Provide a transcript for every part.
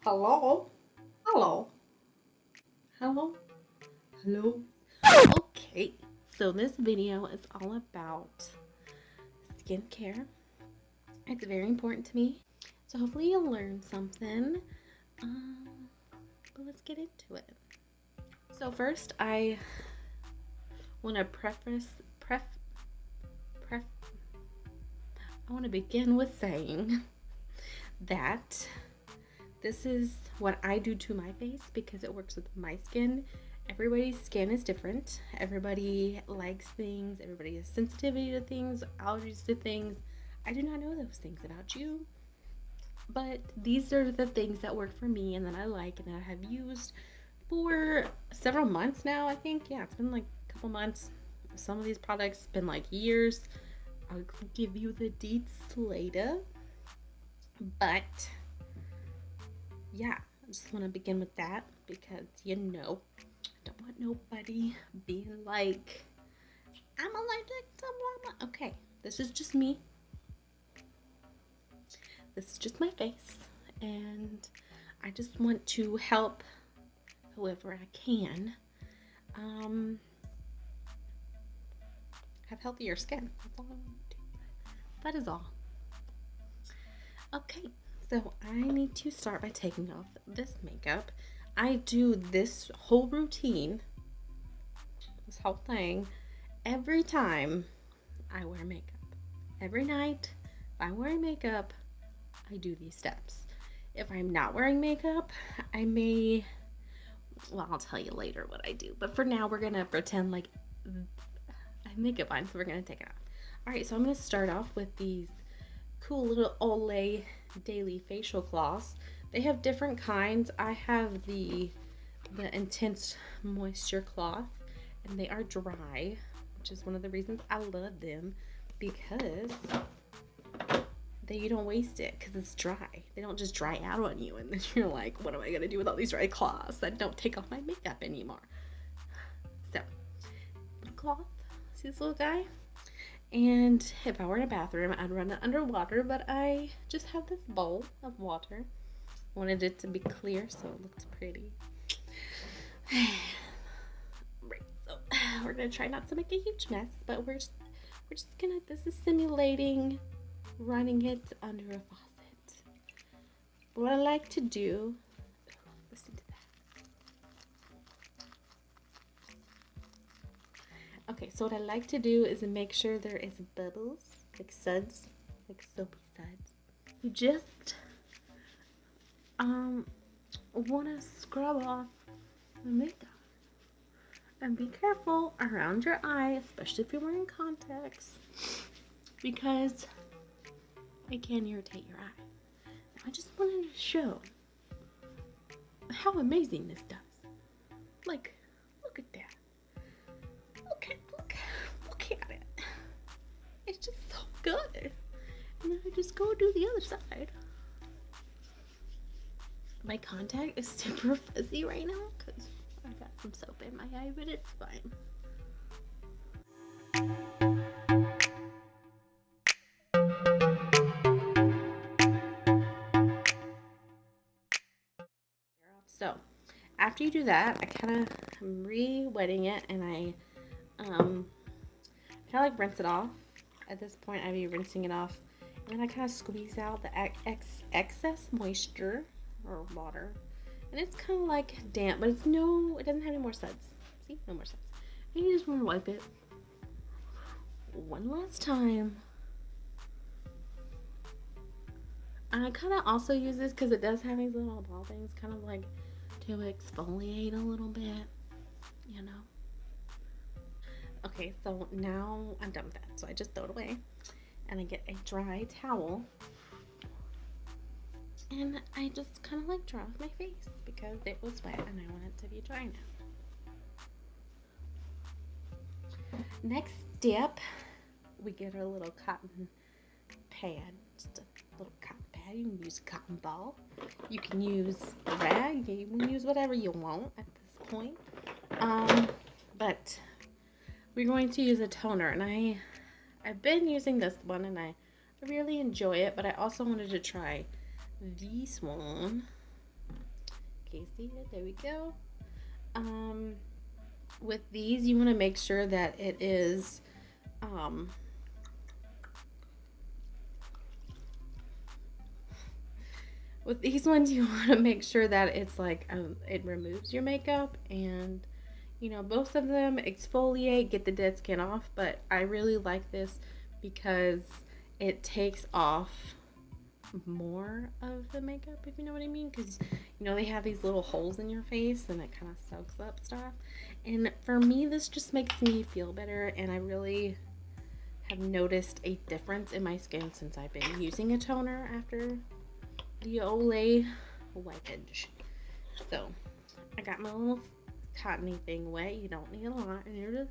Hello? Hello? Hello? Hello? Okay, so this video is all about skincare. It's very important to me. So hopefully you'll learn something. Um, but let's get into it. So first I want to I want to begin with saying that this is what I do to my face because it works with my skin. Everybody's skin is different. Everybody likes things. Everybody has sensitivity to things, allergies to things. I do not know those things about you. But these are the things that work for me and that I like and that I have used for several months now, I think. Yeah, it's been like a couple months. Some of these products been like years. I'll give you the deets later. But yeah, I just want to begin with that because I don't want nobody being like, I'm allergic to blah blah. Okay, this is just me. This is just my face, and I just want to help whoever I can have healthier skin. That's all I want to do. That is all. Okay, so I need to start by taking off this makeup. I do this whole routine, this whole thing, every time I wear makeup. Every night, if I'm wearing makeup, I do these steps. If I'm not wearing makeup, I may, well, I'll tell you later what I do. But for now, we're going to pretend like I have makeup on, so we're going to take it off. All right, so I'm going to start off with these cool little Olay daily facial cloths. They have different kinds. I have the intense moisture cloth, and they are dry, which is one of the reasons I love them, because you don't waste it because it's dry. They don't just dry out on you and then you're like, what am I going to do with all these dry cloths that don't take off my makeup anymore? So, cloth, see this little guy? And if I were in a bathroom, I'd run it underwater, but I just have this bowl of water. Wanted it to be clear so it looked pretty. Right, so we're going to try not to make a huge mess, but we're just gonna, this is simulating running it under a faucet. What I like to do, listen to that. Okay, so what I like to do is make sure there is bubbles, like suds, like soapy suds. You just want to scrub off the makeup. And be careful around your eye, especially if you're wearing contacts, because it can irritate your eye. Now, I just wanted to show how amazing this does. Like, look at that. Look at it. It's just so good. And then I just go do the other side. My contact is super fuzzy right now because I got some soap in my eye, but it's fine. So after you do that, I kind of am re-wetting it, and I kind of like rinse it off. At this point, I'd be rinsing it off, and then I kind of squeeze out the excess moisture or water, and it's kind of like damp, but it doesn't have any more suds. See, no more suds. And you just want to wipe it one last time. And I kind of also use this because it does have these little ball things, kind of like to exfoliate a little bit, you know. Okay, so now I'm done with that. So I just throw it away and I get a dry towel and I just kind of like dry off my face because it was wet and I want it to be dry now. Next step, we get our little cotton pad, just a little cotton pad. You can use a cotton ball. You can use a rag. You can use whatever you want at this point. But we're going to use a toner, and I've been using this one and I really enjoy it, but I also wanted to try this one. Okay, see it? There we go. With these, you want to make sure that it is, with these ones, you want to make sure that it's like, it removes your makeup, and you know, both of them exfoliate, get the dead skin off, but I really like this because it takes off more of the makeup, if you know what I mean, because you know they have these little holes in your face and it kind of soaks up stuff, and for me this just makes me feel better, and I really have noticed a difference in my skin since I've been using a toner after the Olay wipage. So I got my little cottony thing wet. You don't need a lot, and you're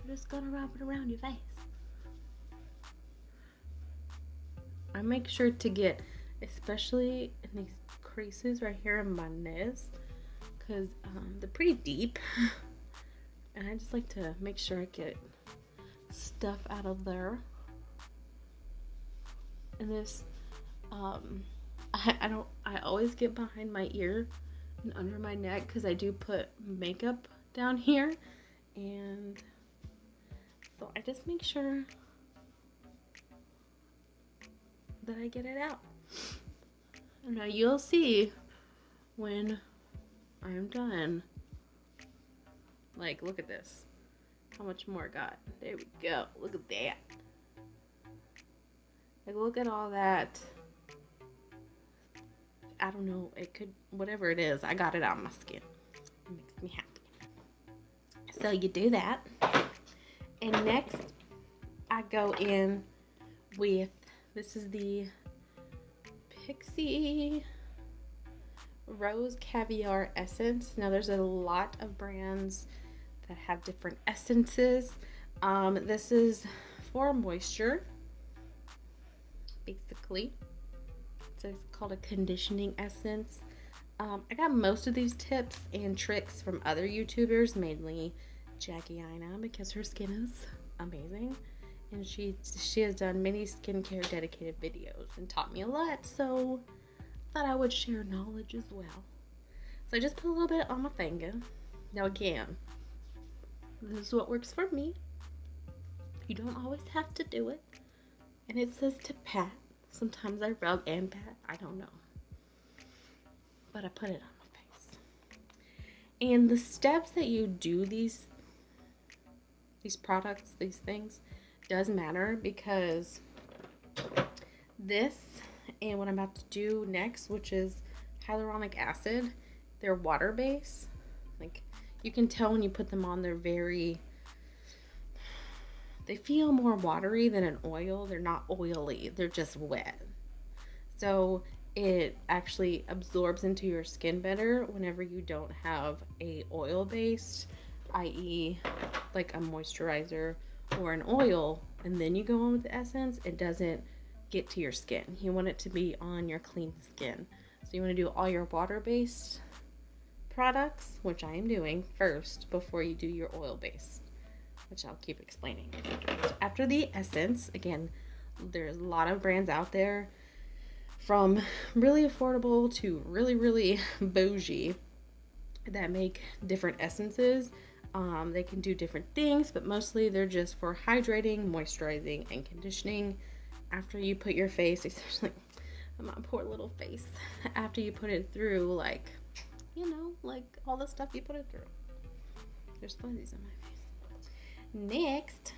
just gonna rub it around your face. I make sure to get, especially in these creases right here in my nose, because they're pretty deep, and I just like to make sure I get stuff out of there. And this, I always get behind my ear and under my neck because I do put makeup down here, and so I just make sure that I get it out. Now you'll see when I am done. Like, look at this. How much more I got? There we go. Look at that. Like, look at all that. I don't know. It could, whatever it is, I got it out of my skin. It makes me happy. So you do that. And next, I go in with, this is the Pixi Rose Caviar Essence. Now there's a lot of brands that have different essences. This is for moisture, basically. So it's called a conditioning essence. I got most of these tips and tricks from other YouTubers, mainly Aina, because her skin is amazing. And she has done many skincare dedicated videos and taught me a lot, so I thought I would share knowledge as well. So I just put a little bit on my finger. Now again, this is what works for me. You don't always have to do it. And it says to pat. Sometimes I rub and pat. I don't know. But I put it on my face. And the steps that you do these products, these things, does matter, because this and what I'm about to do next, which is hyaluronic acid, they're water based. Like, you can tell when you put them on, they feel more watery than an oil. They're not oily, they're just wet. So it actually absorbs into your skin better whenever you don't have a oil based, i.e. like a moisturizer or an oil, and then you go on with the essence. It doesn't get to your skin. You want it to be on your clean skin. So you want to do all your water-based products, which I am doing first before you do your oil-based, which I'll keep explaining. After the essence, again, there's a lot of brands out there, from really affordable to really, really bougie, that make different essences. They can do different things, but mostly they're just for hydrating, moisturizing, and conditioning after you put your face, especially my poor little face, after you put it through, like, you know, like all the stuff you put it through. There's fuzzies on my face. Next,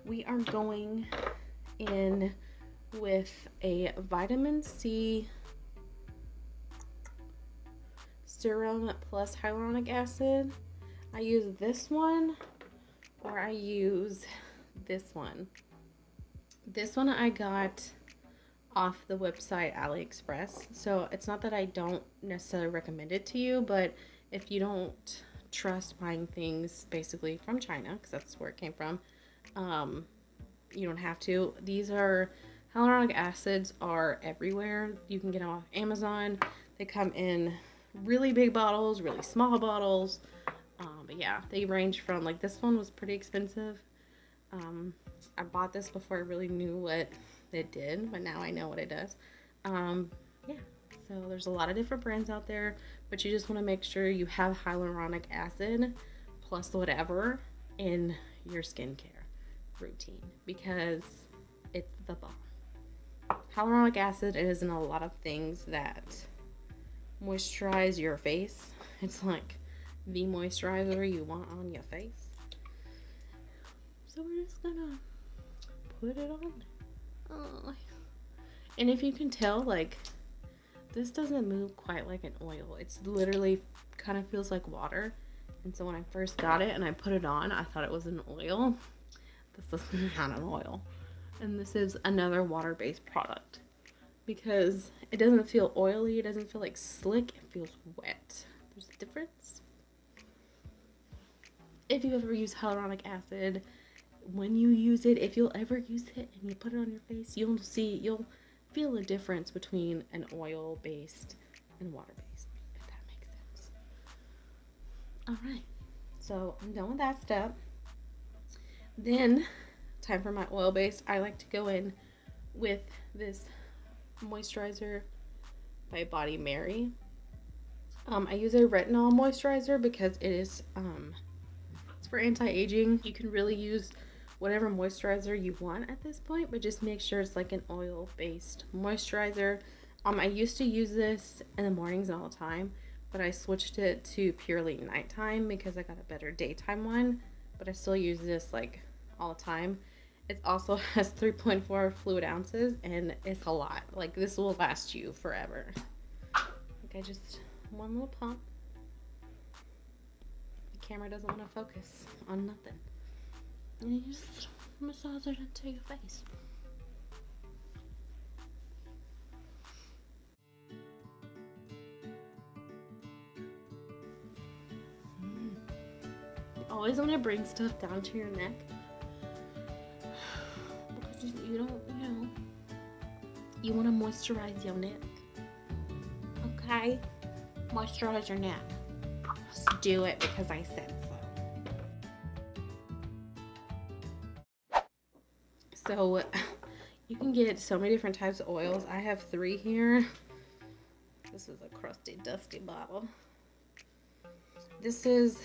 we are going in with a vitamin C serum plus hyaluronic acid. I use this one, or I use this one. This one I got off the website AliExpress. So it's not that I don't necessarily recommend it to you, but if you don't trust buying things basically from China, because that's where it came from, you don't have to. These are, hyaluronic acids are everywhere. You can get them off Amazon. They come in really big bottles, really small bottles. But yeah, they range from, like, this one was pretty expensive. I bought this before I really knew what it did, but now I know what it does. Yeah, So there's a lot of different brands out there, but you just want to make sure you have hyaluronic acid plus whatever in your skincare routine, because it's the bomb. Hyaluronic acid is in a lot of things that moisturize your face. It's like the moisturizer you want on your face. So we're just gonna put it on. Oh. And if you can tell, like, this doesn't move quite like an oil. It's literally kind of feels like water. And so when I first got it and I put it on, I thought it was an oil. This is not an oil. And this is another water-based product, because it doesn't feel oily. It doesn't feel like slick. It feels wet. There's a difference. If you ever use hyaluronic acid, when you use it, if you'll ever use it and you put it on your face, you'll feel a difference between an oil-based and water-based, if that makes sense. All right, so I'm done with that step. Then, time for my oil-based. I like to go in with this moisturizer by Body Mary. I use a retinol moisturizer because it is it's for anti-aging. You can really use whatever moisturizer you want at this point, but just make sure it's like an oil-based moisturizer. I used to use this in the mornings and all the time, but I switched it to purely nighttime because I got a better daytime one, but I still use this like all the time. It also has 3.4 fluid ounces, and it's a lot. Like, this will last you forever. Like, I just, one little pump. The camera doesn't want to focus on nothing. And you just massage it into your face. You always want to bring stuff down to your neck, because you don't, you want to moisturize your neck. Okay? Moisturize your neck. Just do it because I said so. So, you can get so many different types of oils. I have 3 here. This is a crusty, dusty bottle. This is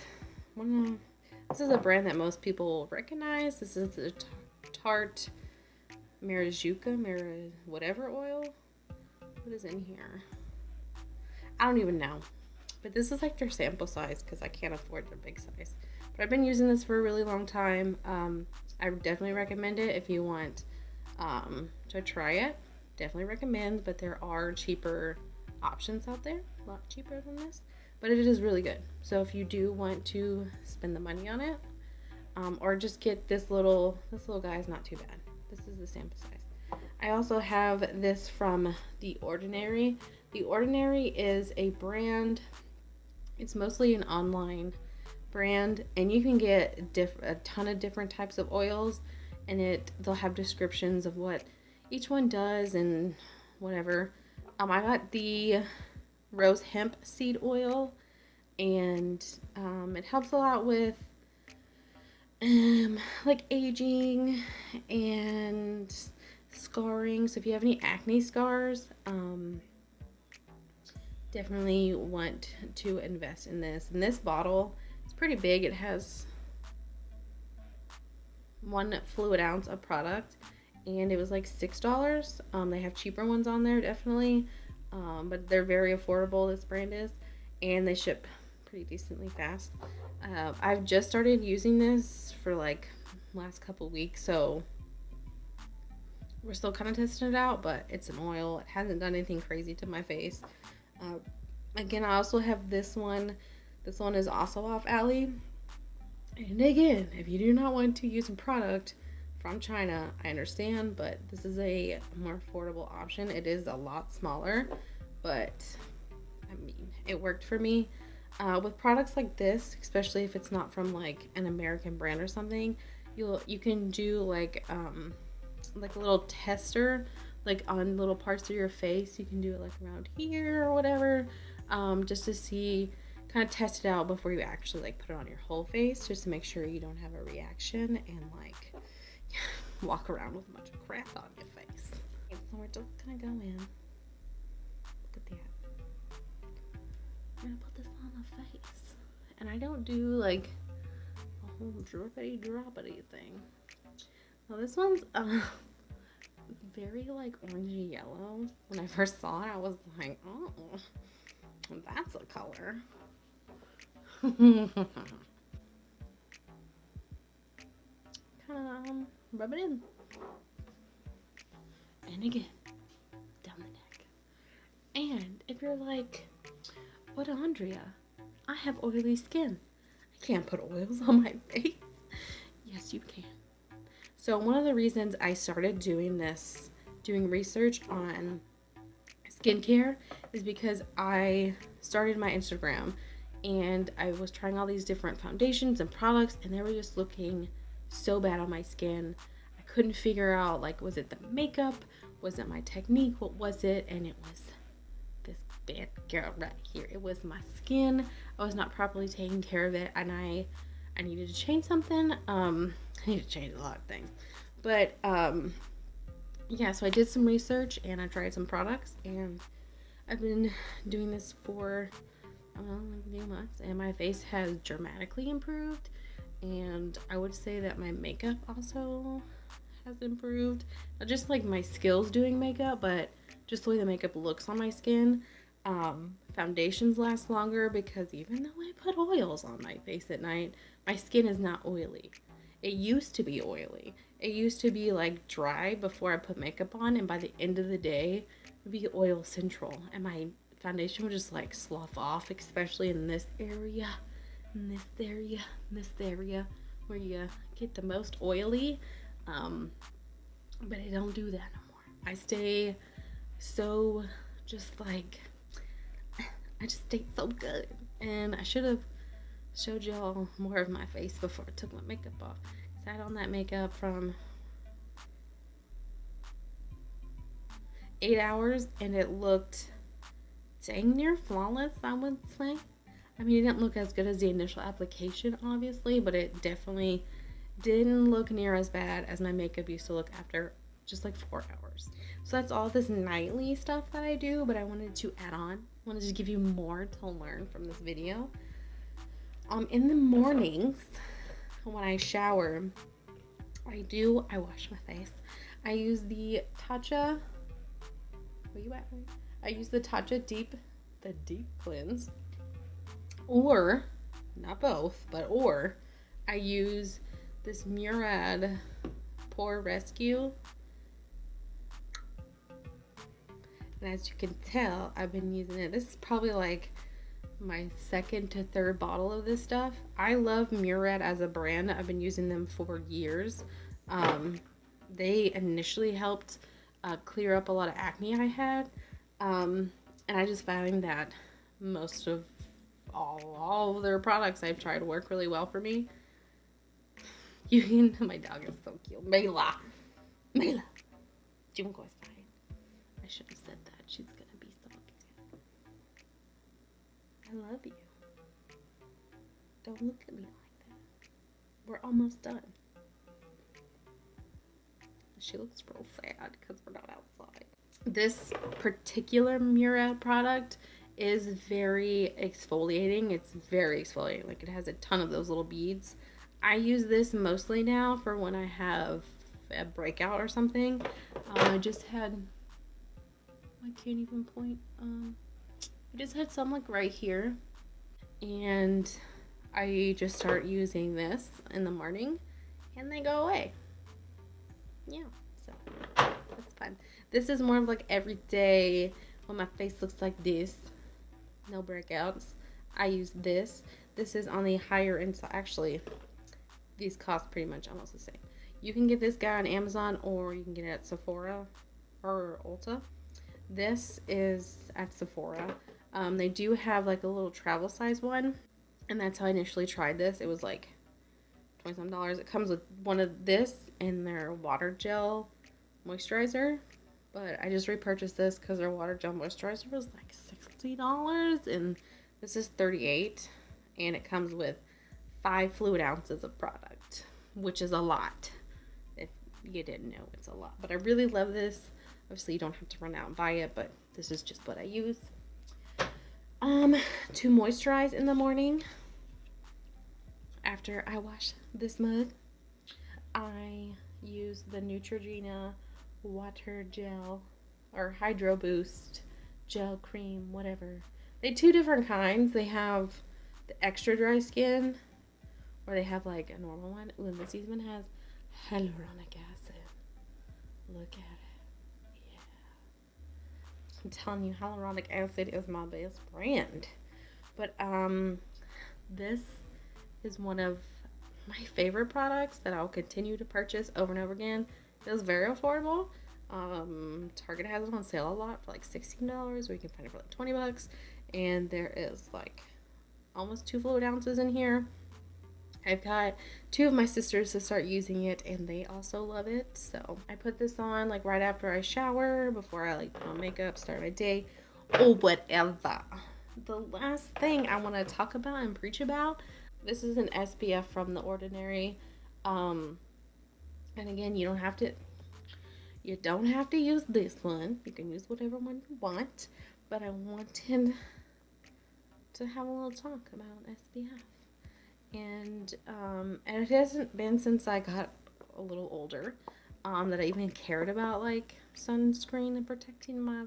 a brand that most people will recognize. This is the Tarte Maracuja whatever oil. What is in here? I don't even know. But this is like their sample size because I can't afford their big size. But I've been using this for a really long time. I would definitely recommend it if you want to try it. Definitely recommend, but there are cheaper options out there. A lot cheaper than this. But it is really good. So if you do want to spend the money on it, or just get this little guy is not too bad. This is the sample size. I also have this from The Ordinary. The Ordinary is a brand. It's mostly an online brand, and you can get a ton of different types of oils, and they'll have descriptions of what each one does and whatever. I got the rose hemp seed oil, and it helps a lot with like aging and scarring. So if you have any acne scars, definitely want to invest in this. And this bottle, it's pretty big. It has 1 fluid ounce of product, and it was like $6. They have cheaper ones on there, definitely, but they're very affordable, this brand is, and they ship pretty decently fast. I've just started using this for like last couple weeks, so we're still kind of testing it out, but it's an oil. It hasn't done anything crazy to my face. Again, I also have this one. This one is also off Alley. And again, if you do not want to use a product from China, I understand, but this is a more affordable option. It is a lot smaller, but I mean, it worked for me. With products like this, especially if it's not from like an American brand or something, you can do like a little tester, like on little parts of your face. You can do it like around here or whatever, just to see, kind of test it out before you actually like put it on your whole face, just to make sure you don't have a reaction and like walk around with a bunch of crap on your face. Okay, so we're just gonna go in. Look at that. gonna put this on the face. And I don't do like a whole drippity droppity thing. Now this one's very like orangey yellow. When I first saw it, I was like, oh, that's a color. Kind of rub it in. And again, down the neck. And if you're like, what, Andrea? I have oily skin. I can't put oils on my face. Yes, you can. So one of the reasons I started doing this, doing research on skincare, is because I started my Instagram and I was trying all these different foundations and products, and they were just looking so bad on my skin. I couldn't figure out, like, was it the makeup? Was it my technique? What was it? And it was this bad girl right here. It was my skin. I was not properly taking care of it, and I needed to change something. I need to change a lot of things. But yeah, so I did some research and I tried some products, and I've been doing this for like a few months, and my face has dramatically improved. And I would say that my makeup also has improved. Not just like my skills doing makeup, but just the way the makeup looks on my skin. Foundations last longer because even though I put oils on my face at night, my skin is not oily. It used to be oily. It used to be like dry before I put makeup on, and by the end of the day, it would be oil central, and my foundation would just like slough off, especially in this area, where you get the most oily. But I don't do that no more. I stay so just like, I just stay so good. And I should have showed y'all more of my face before I took my makeup off. I had on that makeup from 8 hours, and it looked dang near flawless, I would say. I mean, it didn't look as good as the initial application, obviously, but it definitely didn't look near as bad as my makeup used to look after just like 4 hours. So that's all this nightly stuff that I do, but I wanted to add on. I wanted to give you more to learn from this video. In the mornings, when I shower, I wash my face. I use the Tatcha, where you at? I use the Tatcha Deep Cleanse, or, not both, but I use this Murad Pore Rescue. And as you can tell, I've been using it. This is probably like my second to third bottle of this stuff. I love Murad as a brand. I've been using them for years. They initially helped clear up a lot of acne I had. And I just found that most of all of their products I've tried work really well for me. You can, my dog is so cute. Mela. I should have said that. She's gonna be so upset. I love you. Don't look at me like that. We're almost done. She looks real sad because we're not outside. This particular Murad product is very exfoliating. It's very exfoliating. Like, it has a ton of those little beads. I use this mostly now for when I have a breakout or something. I just had, I can't even point. I just had some like right here, and I just start using this in the morning, and they go away. Yeah, so that's fun. This is more of like every day when my face looks like this, no breakouts. I use this. This is on the higher end. So actually, these cost pretty much almost the same. You can get this guy on Amazon, or you can get it at Sephora or Ulta. This is at Sephora. They do have like a little travel size one, and that's how I initially tried this. It was like $20-some. It comes with one of this and their water gel moisturizer, but I just repurchased this because their water gel moisturizer was like $60, and this is $38, and it comes with 5 fluid ounces of product, which is a lot. If you didn't know, it's a lot. But I really love this. Obviously, you don't have to run out and buy it, but this is just what I use. To moisturize in the morning after I wash this mug, I use the Neutrogena water gel or Hydro Boost gel cream, whatever. They have two different kinds. They have the extra dry skin, or they have like a normal one. Ooh, and this one has hyaluronic acid. Look at it. Yeah. I'm telling you, hyaluronic acid is my best friend. But this is one of my favorite products that I'll continue to purchase over and over again. It's very affordable. Target has it on sale a lot for like $16, or you can find it for like $20. And there is like almost 2 fluid ounces in here. I've got 2 of my sisters to start using it, and they also love it. So I put this on like right after I shower, before I like put on makeup, start my day, or whatever. The last thing I want to talk about and preach about, this is an SPF from The Ordinary. And again, you don't have to use this one. You can use whatever one you want. But I wanted to have a little talk about SPF. And it hasn't been since I got a little older that I even cared about like sunscreen and protecting my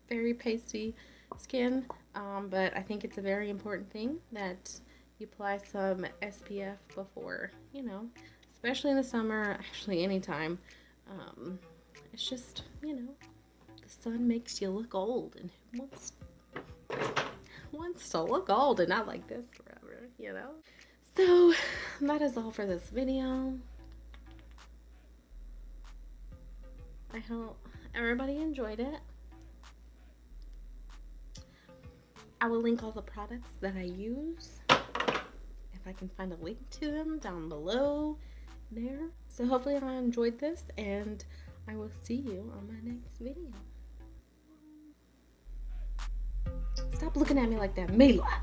very pasty skin. But I think it's a very important thing that you apply some SPF before, you know, especially in the summer, actually anytime. It's just, you know, the sun makes you look old, and who wants to look old and not like this forever, you know? So that is all for this video. I hope everybody enjoyed it. I will link all the products that I use, if I can find a link to them, down below there. So hopefully I enjoyed this, and I will see you on my next video. Stop looking at me like that, Mila.